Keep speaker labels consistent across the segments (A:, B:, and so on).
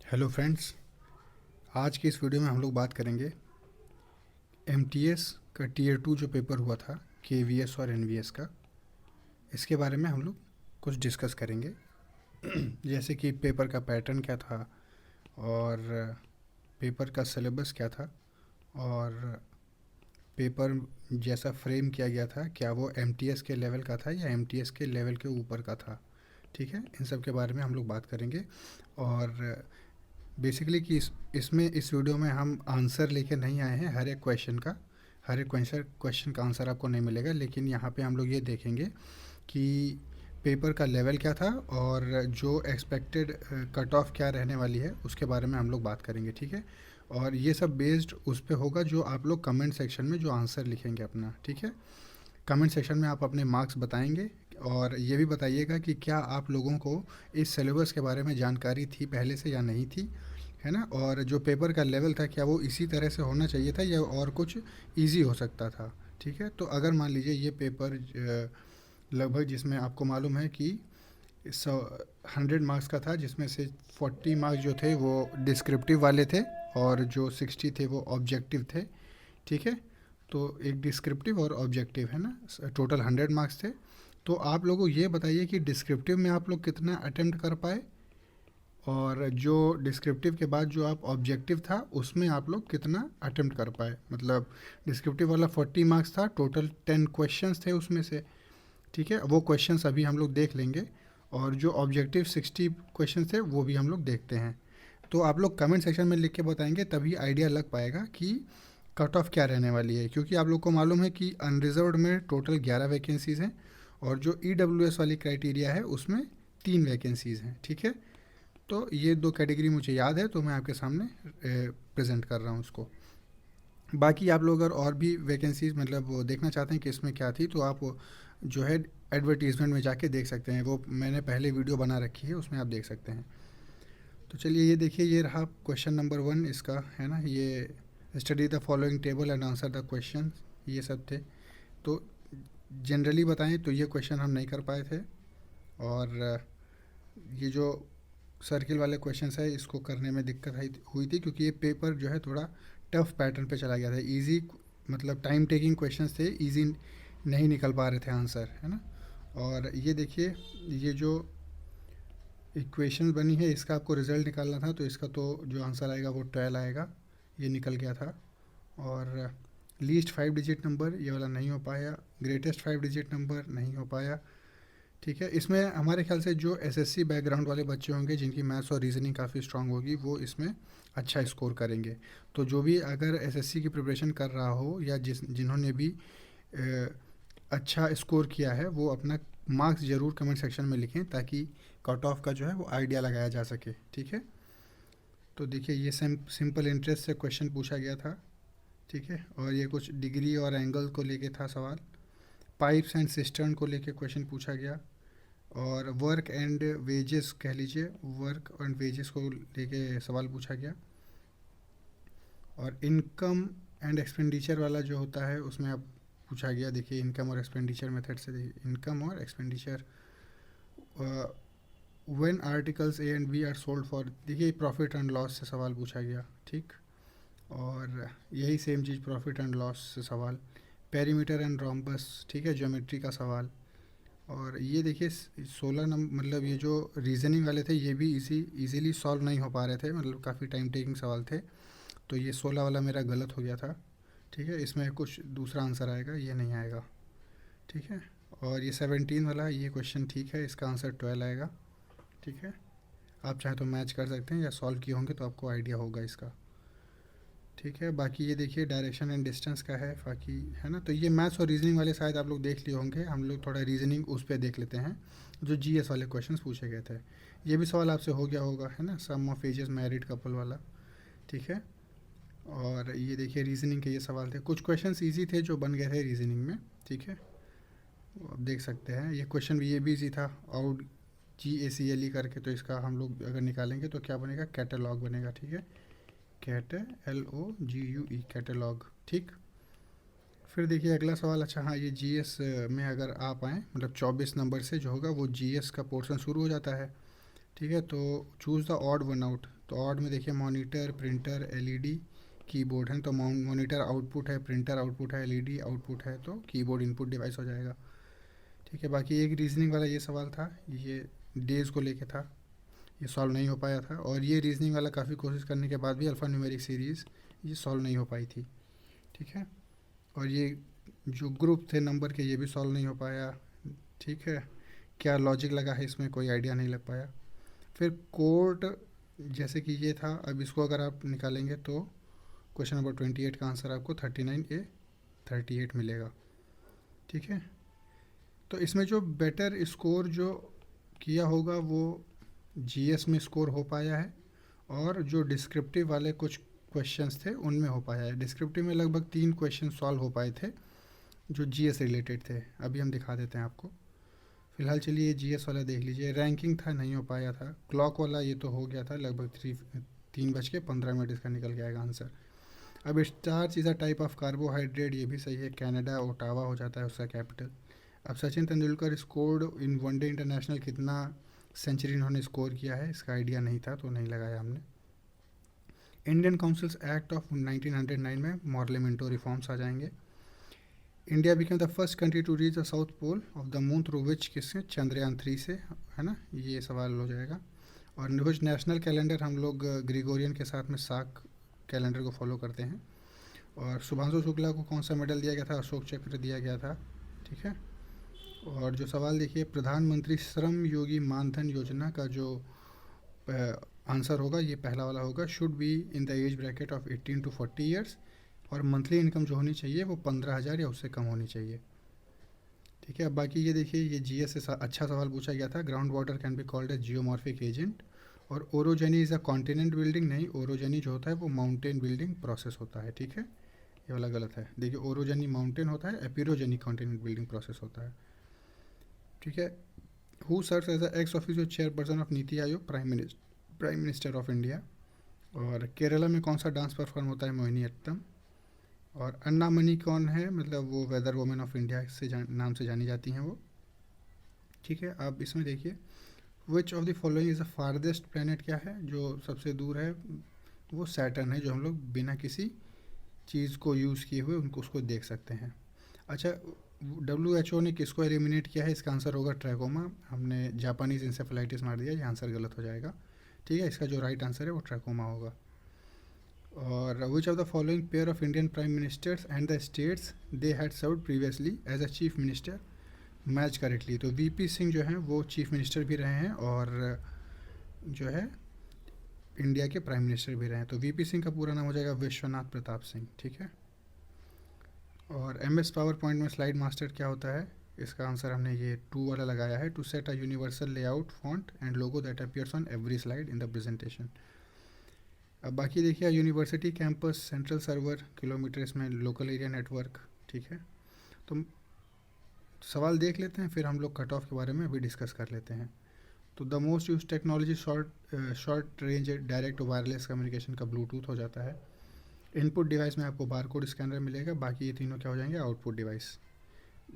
A: Hello friends. आज की इस वीडियो में हम लोग बात करेंगे एमटीएस का टीयर 2 जो पेपर हुआ था केवीएस और एनवीएस का। इसके बारे में हम लोग कुछ डिस्कस करेंगे जैसे कि पेपर का पैटर्न क्या था और पेपर का सिलेबस क्या था और पेपर जैसा फ्रेम किया गया था क्या वो एमटीएस के लेवल का था या एमटीएस के लेवल के ऊपर का था। ठीक है, इन सब के बारे में हम लोग बात करेंगे। और बेसिकली कि इसमें इस वीडियो में हम आंसर लेके नहीं आए हैं हर एक क्वेश्चन का। हर एक क्वेश्चन का आंसर आपको नहीं मिलेगा, लेकिन यहाँ पे हम लोग ये देखेंगे कि पेपर का लेवल क्या था और जो एक्सपेक्टेड कट ऑफ क्या रहने वाली है उसके बारे में हम लोग बात करेंगे। ठीक है, और ये सब बेस्ड उस पे होगा जो आप लोग कमेंट सेक्शन में जो आंसर लिखेंगे अपना। ठीक है, कमेंट सेक्शन में आप अपने मार्क्स बताएंगे और ये भी बताइएगा कि क्या आप लोगों को इस सिलेबस के बारे में जानकारी थी पहले से या नहीं थी, है ना। और जो पेपर का लेवल था क्या वो इसी तरह से होना चाहिए था या और कुछ इजी हो सकता था। ठीक है, तो अगर मान लीजिए ये पेपर लगभग जिसमें आपको मालूम है कि 100 मार्क्स का था, जिसमें से 40 मार्क्स जो थे वो डिस्क्रिप्टिव वाले थे और जो 60 थे वो ऑब्जेक्टिव थे। ठीक है, तो एक डिस्क्रिप्टिव और ऑब्जेक्टिव है ना, टोटल 100 मार्क्स थे। तो आप लोगों ये बताइए कि डिस्क्रिप्टिव में आप लोग कितना अटेम्प्ट कर पाए और जो डिस्क्रिप्टिव के बाद जो आप ऑब्जेक्टिव था उसमें आप लोग कितना अटेम्प्ट कर पाए। मतलब डिस्क्रिप्टिव वाला 40 मार्क्स था, टोटल 10 क्वेश्चंस थे उसमें से। ठीक है, वो क्वेश्चंस अभी हम लोग देख लेंगे और जो ऑब्जेक्टिव 60 क्वेश्चन थे वो भी हम लोग देखते हैं। तो आप लोग कमेंट सेक्शन में लिख के बताएंगे तभी आइडिया लग पाएगा कि कट ऑफ क्या रहने वाली है, क्योंकि आप लोग को मालूम है कि अनरिजर्व्ड में टोटल 11 वैकेंसीज़ हैं और जो ईडब्ल्यूएस वाली क्राइटेरिया है उसमें 3 वैकेंसीज़ हैं। ठीक है, तो ये दो कैटेगरी मुझे याद है तो मैं आपके सामने प्रेजेंट कर रहा हूँ उसको। बाकी आप लोग अगर और भी वैकेंसीज मतलब वो देखना चाहते हैं कि इसमें क्या थी तो आप जो है एडवर्टीज़मेंट में जाके देख सकते हैं, वो मैंने पहले वीडियो बना रखी है उसमें आप देख सकते हैं। तो चलिए ये देखिए, ये रहा क्वेश्चन नंबर 1 इसका, है ना। ये study the following table and answer the question, ये सब थे। तो जनरली बताएं तो ये क्वेश्चन हम नहीं कर पाए थे और ये जो सर्किल वाले क्वेश्चंस है इसको करने में दिक्कत हुई थी क्योंकि ये पेपर जो है थोड़ा टफ पैटर्न पे चला गया था। इजी मतलब टाइम टेकिंग क्वेश्चंस थे, इजी नहीं निकल पा रहे थे आंसर, है ना। और ये देखिए, ये जो इक्वेशन बनी है इसका आपको रिज़ल्ट निकालना था तो इसका तो जो आंसर आएगा वो 12 आएगा, ये निकल गया था। और लीस्ट 5 डिजिट नंबर ये वाला नहीं हो पाया, ग्रेटेस्ट 5 डिजिट नंबर नहीं हो पाया। ठीक है, इसमें हमारे ख्याल से जो एसएससी बैकग्राउंड वाले बच्चे होंगे जिनकी मैथ्स और रीजनिंग काफ़ी स्ट्रांग होगी वो इसमें अच्छा स्कोर करेंगे। तो जो भी अगर एसएससी की प्रिपरेशन कर रहा हो या जिन्होंने भी अच्छा स्कोर किया है वो अपना मार्क्स ज़रूर कमेंट सेक्शन में लिखें ताकि कट ऑफ का जो है वो आइडिया लगाया जा सके। ठीक है, तो देखिए ये सिंपल इंटरेस्ट से क्वेश्चन पूछा गया था। ठीक है, और ये कुछ डिग्री और एंगल को लेके था सवाल। पाइप्स एंड सिस्टर्न को लेके क्वेश्चन पूछा गया और वर्क एंड वेजेस कह लीजिए, वर्क एंड वेजेस को लेके सवाल पूछा गया। और इनकम एंड एक्सपेंडिचर वाला जो होता है उसमें अब पूछा गया। देखिए इनकम और एक्सपेंडिचर मेथड से, देखिए इनकम और expenditure when articles A and B are sold for, देखिए प्रॉफिट एंड लॉस से सवाल पूछा गया। ठीक, और यही सेम चीज़ प्रॉफिट एंड लॉस से सवाल। पेरीमीटर एंड रोम्बस, ठीक है, ज्योमेट्री का सवाल। और ये देखिए 16 नंबर, मतलब ये जो रीजनिंग वाले थे ये भी इजीली सॉल्व नहीं हो पा रहे थे, मतलब काफ़ी टाइम टेकिंग सवाल थे। तो ये 16 वाला मेरा गलत हो गया था। ठीक है, इसमें कुछ दूसरा आंसर आएगा, ये नहीं आएगा। ठीक है, और ये 17 वाला ये क्वेश्चन ठीक है, इसका आंसर 12 आएगा। ठीक है, आप चाहे तो मैच कर सकते हैं या सॉल्व किए होंगे तो आपको आइडिया होगा इसका। ठीक है, बाकी ये देखिए डायरेक्शन एंड डिस्टेंस का है बाकी, है ना। तो ये मैथ्स और रीजनिंग वाले शायद आप लोग देख लिए होंगे, हम लोग थोड़ा रीजनिंग उस पर देख लेते हैं जो जीएस वाले क्वेश्चंस पूछे गए थे। ये भी सवाल आपसे हो गया होगा, है ना, सम ऑफ एजेस मैरिड कपल वाला। ठीक है, और ये देखिए रीजनिंग के ये सवाल थे, कुछ क्वेश्चंस इजी थे जो बन गए थे रीजनिंग में। ठीक है, वो आप देख सकते हैं। ये क्वेश्चन भी ये भी इजी था, आउट GACLE करके, तो इसका हम लोग अगर निकालेंगे तो क्या बनेगा, कैटलॉग बनेगा। ठीक है, कैट LOGUE कैटलॉग। ठीक, फिर देखिए अगला सवाल। अच्छा हाँ, ये जीएस में अगर आप आएँ मतलब 24 नंबर से जो होगा वो जीएस का पोर्शन शुरू हो जाता है। ठीक है, तो choose the odd one out, तो ऑड में देखिए मॉनिटर, प्रिंटर, एलईडी, कीबोर्ड है, तो मॉनिटर आउटपुट है, प्रिंटर आउटपुट है, एलईडी आउटपुट है, तो कीबोर्ड इनपुट डिवाइस हो जाएगा। ठीक है, बाकी एक रीजनिंग वाला ये सवाल था, ये डेज़ को लेके था, ये सॉल्व नहीं हो पाया था। और ये रीजनिंग वाला काफ़ी कोशिश करने के बाद भी अल्फ़ा न्यूमेरिक सीरीज़ ये सॉल्व नहीं हो पाई थी। ठीक है, और ये जो ग्रुप थे नंबर के, ये भी सॉल्व नहीं हो पाया। ठीक है, क्या लॉजिक लगा है इसमें कोई आइडिया नहीं लग पाया। फिर कोर्ट, जैसे कि ये था, अब इसको अगर आप निकालेंगे तो क्वेश्चन नंबर 28 का आंसर आपको 39A 38 मिलेगा। ठीक है, तो इसमें जो बेटर स्कोर जो किया होगा वो जीएस में स्कोर हो पाया है, और जो डिस्क्रिप्टिव वाले कुछ क्वेश्चंस थे उनमें हो पाया है। डिस्क्रिप्टिव में लगभग 3 क्वेश्चन सॉल्व हो पाए थे जो जीएस रिलेटेड थे, अभी हम दिखा देते हैं आपको। फिलहाल चलिए जीएस वाला देख लीजिए, रैंकिंग था नहीं हो पाया था, क्लॉक वाला ये तो हो गया था, लगभग 3:15 इसका निकल के आएगा आंसर। अब starch is a type of carbohydrate, ये भी सही है, कनाडा ओटावा हो जाता है उसका कैपिटल। अब Sachin Tendulkar scored in one day international, कितना सेंचुरी इन्होंने स्कोर किया है इसका आइडिया नहीं था तो नहीं लगाया हमने। इंडियन काउंसिल्स एक्ट ऑफ 1909 में मॉर्लेमेंटो रिफॉर्म्स आ जाएंगे। India became the first country to reach the south pole of the moon through which, किससे, चंद्रयान 3 से, है ना, ये सवाल हो जाएगा। और कुछ नेशनल कैलेंडर हम लोग ग्रिगोरियन के साथ में साक कैलेंडर को फॉलो करते हैं। और शुभांशु शुक्ला को कौन सा मेडल दिया गया था, अशोक चक्र दिया गया था। ठीक है, और जो सवाल देखिए, प्रधानमंत्री श्रम योगी मानधन योजना का जो आंसर होगा ये पहला वाला होगा, should be in the age bracket of 18 to 40 years, और मंथली इनकम जो होनी चाहिए वो 15,000 या उससे कम होनी चाहिए। ठीक है, अब बाकी ये देखिए, ये जीएस से अच्छा सवाल पूछा गया था, ground water can be called as geomorphic agent. और orogeny is a continent building, नहीं, ओरोजेनी जो होता है वो माउंटेन बिल्डिंग प्रोसेस होता है। ठीक है, ये वाला गलत है, देखिए ओरोजेनी माउंटेन होता है, एपिरोजेनी कॉन्टिनेंट बिल्डिंग प्रोसेस होता है। ठीक है, who serves as ex officio chairperson of NITI Aayog, prime minister of India. और केरला में कौन सा डांस परफॉर्म होता है, मोहिनीअट्टम। और अन्ना मनी कौन है, मतलब वो वेदर वुमेन ऑफ इंडिया से नाम से जानी जाती हैं वो। ठीक है, आप इसमें देखिए, विच of the following is the farthest planet, क्या है जो सबसे दूर है, वो सैटर्न है, जो हम लोग बिना किसी चीज़ को यूज़ किए हुए उनको उसको देख सकते हैं। अच्छा, WHO ने किसको एलिमिनेट किया है, इसका आंसर होगा ट्रैकोमा। हमने जापानीज इंसेफेलाइटिस मार दिया, ये आंसर गलत हो जाएगा। ठीक है, इसका जो राइट आंसर है वो ट्रैकोमा होगा। और which of the following pair of Indian prime ministers and the states they had served previously as a chief minister match correctly, तो वीपी सिंह जो हैं वो चीफ मिनिस्टर भी रहे हैं और जो है इंडिया के प्राइम मिनिस्टर भी रहे हैं। तो वीपी सिंह का पूरा नाम हो जाएगा विश्वनाथ प्रताप सिंह। ठीक है, और MS पावर पॉइंट में स्लाइड मास्टर क्या होता है, इसका आंसर हमने ये 2 वाला लगाया है, to set a universal layout font and logo that appears on every slide in the presentation. अब बाकी देखिए, university campus, central server, kilometre, इसमें लोकल एरिया नेटवर्क। ठीक है, तो सवाल देख लेते हैं, फिर हम लोग कट ऑफ के बारे में अभी डिस्कस कर लेते हैं। तो the most use technology short range direct wireless communication का ब्लूटूथ हो जाता है। इनपुट डिवाइस में आपको बारकोड स्कैनर मिलेगा, बाकी ये तीनों क्या हो जाएंगे, आउटपुट डिवाइस।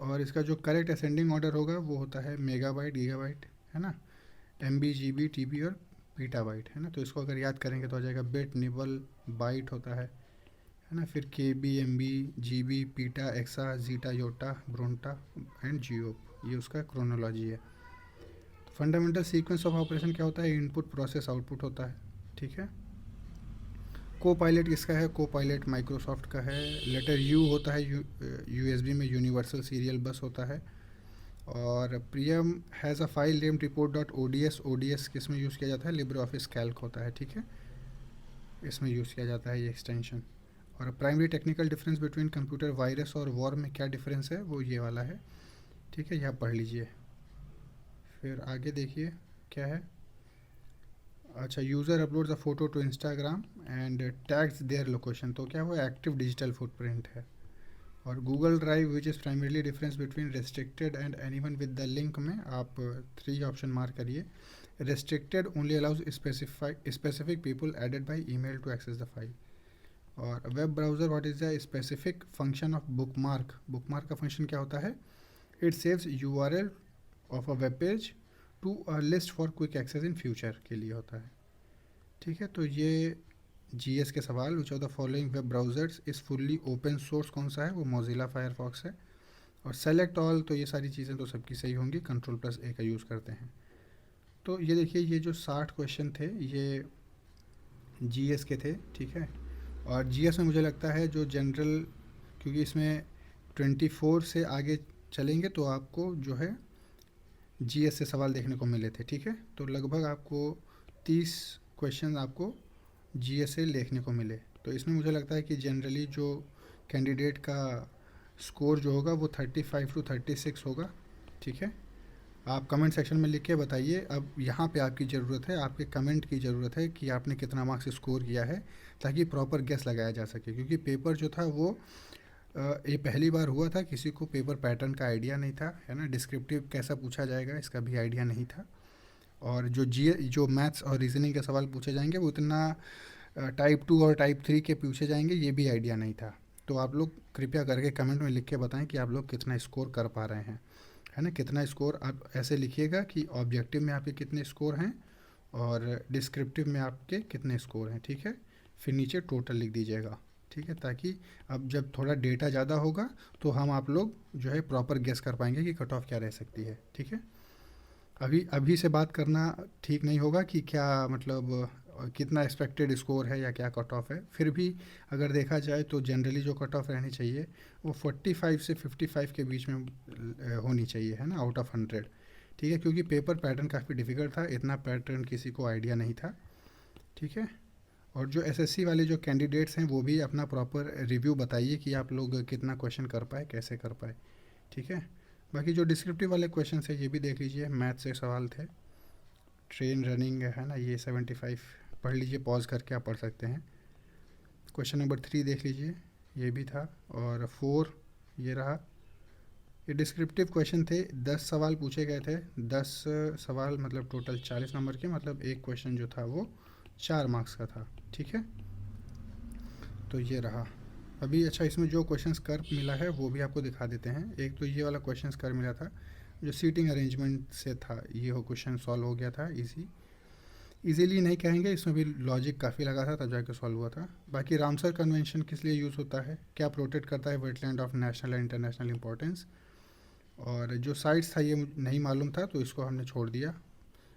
A: और इसका जो करेक्ट असेंडिंग ऑर्डर होगा वो होता है मेगाबाइट, गीगाबाइट, है ना, MB, GB, TB और पीटाबाइट, है ना। तो इसको अगर याद करेंगे तो आ जाएगा बिट, निबल, बाइट होता है ना, फिर KB, MB, GB, पीटा, एक्सा, जीटा, योटा, ब्रोंटा एंड जियोप, ये उसका क्रोनोलॉजी है। फंडामेंटल सीक्वेंस ऑफ ऑपरेशन क्या होता है, इनपुट प्रोसेस आउटपुट होता है। ठीक है, को पायलट किसका है, को पायलट माइक्रोसॉफ्ट का है। लेटर U होता है USB में यूनिवर्सल सीरियल बस होता है। और Priyam has a file name report.ods, ODS किस में यूज़ किया जाता है, लिब्रे ऑफिस कैल्क होता है। ठीक है, इसमें यूज़ किया जाता है ये एक्सटेंशन। और primary technical difference between computer virus और वॉर में क्या डिफरेंस है, वो ये वाला है। ठीक है, यह पढ़ लीजिए। फिर आगे देखिए क्या है, अच्छा, user uploads a photo to Instagram and tags their location, तो क्या वो एक्टिव डिजिटल फुटप्रिंट है। और Google Drive which is primarily difference between restricted and anyone with the link में आप 3 ऑप्शन मार्क करिए। Restricted only allows specific people added by email to access the file. और web browser what is the specific function of bookmark, bookmark का function क्या होता है, it saves URL of a web page to a list for quick access in future के लिए होता है। ठीक है, तो ये जीएस के सवाल, विच of the following web browsers is fully open source, कौन सा है, वो मोजिला फायरफॉक्स है। और सेलेक्ट ऑल, तो ये सारी चीज़ें तो सबकी सही होंगी, Ctrl+A का यूज़ करते हैं। तो ये देखिए, ये जो 60 क्वेश्चन थे ये जीएस के थे, ठीक है। और जीएस में मुझे लगता है जो जनरल, क्योंकि इसमें 24 से आगे चलेंगे तो आपको जो है जीएस से सवाल देखने को मिले थे, ठीक है। तो लगभग आपको 30 क्वेश्चन आपको जीएस से देखने को मिले। तो इसमें मुझे लगता है कि जनरली जो कैंडिडेट का स्कोर जो होगा वो 35 to 36 होगा, ठीक है। आप कमेंट सेक्शन में लिख के बताइए। अब यहाँ पे आपकी ज़रूरत है, आपके कमेंट की ज़रूरत है कि आपने कितना मार्क्स स्कोर किया है, ताकि प्रॉपर गेस लगाया जा सके। क्योंकि पेपर जो था वो ये पहली बार हुआ था, किसी को पेपर पैटर्न का आइडिया नहीं था, है ना। डिस्क्रिप्टिव कैसा पूछा जाएगा इसका भी आइडिया नहीं था। और जो मैथ्स और रीजनिंग के सवाल पूछे जाएंगे वो इतना टाइप 2 और टाइप 3 के पूछे जाएंगे, ये भी आइडिया नहीं था। तो आप लोग कृपया करके कमेंट में लिख के बताएं कि आप लोग कितना स्कोर कर पा रहे हैं, है ना। कितना स्कोर आप ऐसे लिखिएगा कि ऑब्जेक्टिव में आपके कितने स्कोर हैं और डिस्क्रिप्टिव में आपके कितने स्कोर हैं, ठीक है। फिर नीचे टोटल लिख दीजिएगा, ठीक है, ताकि अब जब थोड़ा डेटा ज़्यादा होगा तो हम आप लोग जो है प्रॉपर गेस कर पाएंगे कि कट ऑफ क्या रह सकती है, ठीक है। अभी अभी से बात करना ठीक नहीं होगा कि क्या मतलब कितना एक्सपेक्टेड स्कोर है या क्या कट ऑफ है। फिर भी अगर देखा जाए तो जनरली जो कट ऑफ रहनी चाहिए वो 45 से 55 के बीच में होनी चाहिए, है ना, आउट ऑफ 100, ठीक है। क्योंकि पेपर पैटर्न काफ़ी डिफ़िकल्ट था, इतना पैटर्न किसी को आइडिया नहीं था, ठीक है। और जो एसएससी वाले जो कैंडिडेट्स हैं वो भी अपना प्रॉपर रिव्यू बताइए कि आप लोग कितना क्वेश्चन कर पाए, कैसे कर पाए, ठीक है। बाकी जो डिस्क्रिप्टिव वाले क्वेश्चन है ये भी देख लीजिए, मैथ से सवाल थे। ट्रेन रनिंग है ना, ये 75 पढ़ लीजिए, पॉज करके आप पढ़ सकते हैं। क्वेश्चन नंबर 3 देख लीजिए, ये भी था। और 4 ये रहा। ये डिस्क्रिप्टिव क्वेश्चन थे, 10 सवाल पूछे गए थे। 10 सवाल मतलब टोटल 40 नंबर के, मतलब एक क्वेश्चन जो था वो 4 मार्क्स का था, ठीक है। तो ये रहा। अभी अच्छा, इसमें जो क्वेश्चंस कर मिला है वो भी आपको दिखा देते हैं। एक तो ये वाला क्वेश्चंस कर मिला था जो सीटिंग अरेंजमेंट से था, ये हो क्वेश्चन सॉल्व हो गया था। इजीली नहीं कहेंगे, इसमें भी लॉजिक काफ़ी लगा था तब जाके सॉल्व हुआ था। बाकी रामसर कन्वेंशन किस लिए यूज़ होता है, क्या प्रोटेक्ट करता है wetland of national and international importance. और जो साइट्स था ये नहीं मालूम था तो इसको हमने छोड़ दिया।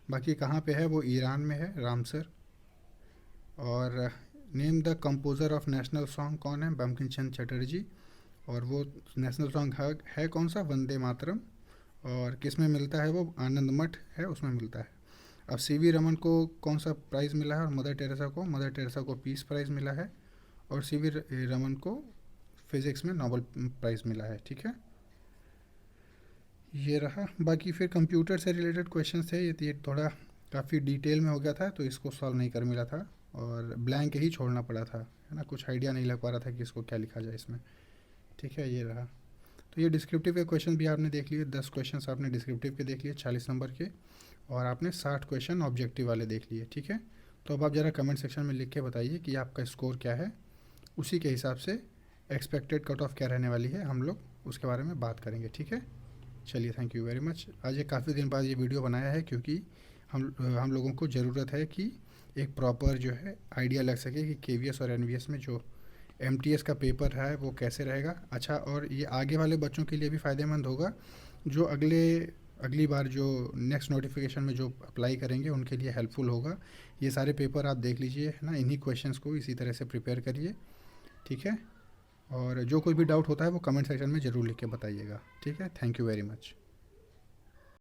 A: बाकी कहाँ पे है, वो ईरान में है, रामसर। और name the composer of national song कौन है, बंकिम चंद्र चटर्जी। और वो नेशनल सॉन्ग है कौन सा, वंदे मातरम। और किस में मिलता है वो, आनंद मठ है उसमें मिलता है। अब सीवी रमन को कौन सा प्राइज़ मिला है, और मदर टेरेसा को पीस प्राइज़ मिला है। और सीवी रमन को फिज़िक्स में नोबेल प्राइज़ मिला है, ठीक है। ये रहा। बाकी फिर कंप्यूटर से रिलेटेड क्वेश्चन थे, ये थोड़ा काफ़ी डिटेल में हो गया था तो इसको सॉल्व नहीं कर मिला था, और ब्लैंक ही छोड़ना पड़ा था, है ना। कुछ आइडिया नहीं लग पा रहा था कि इसको क्या लिखा जाए इसमें, ठीक है। ये रहा। तो ये डिस्क्रिप्टिव के क्वेश्चन भी आपने देख लिए, 10 क्वेश्चन आपने डिस्क्रिप्टिव के देख लिए 40 नंबर के, और आपने 60 क्वेश्चन ऑब्जेक्टिव वाले देख लिए, ठीक है। तो अब आप ज़रा कमेंट सेक्शन में लिख के बताइए कि आपका स्कोर क्या है, उसी के हिसाब से एक्सपेक्टेड कट ऑफ क्या रहने वाली है, हम लोग उसके बारे में बात करेंगे, ठीक है। चलिए, थैंक यू वेरी मच। आज ये काफ़ी दिन बाद ये वीडियो बनाया है क्योंकि हम लोगों को ज़रूरत है कि एक प्रॉपर जो है आइडिया लग सके कि केवीएस और एनवीएस में जो एमटीएस का पेपर है वो कैसे रहेगा। अच्छा, और ये आगे वाले बच्चों के लिए भी फ़ायदेमंद होगा जो अगली बार जो नेक्स्ट नोटिफिकेशन में जो अप्लाई करेंगे उनके लिए हेल्पफुल होगा। ये सारे पेपर आप देख लीजिए, है ना, इन्हीं क्वेश्चंस को इसी तरह से प्रिपेयर करिए, ठीक है। और जो कोई भी डाउट होता है वो कमेंट सेक्शन में ज़रूर लिख के बताइएगा, ठीक है। Thank you very much.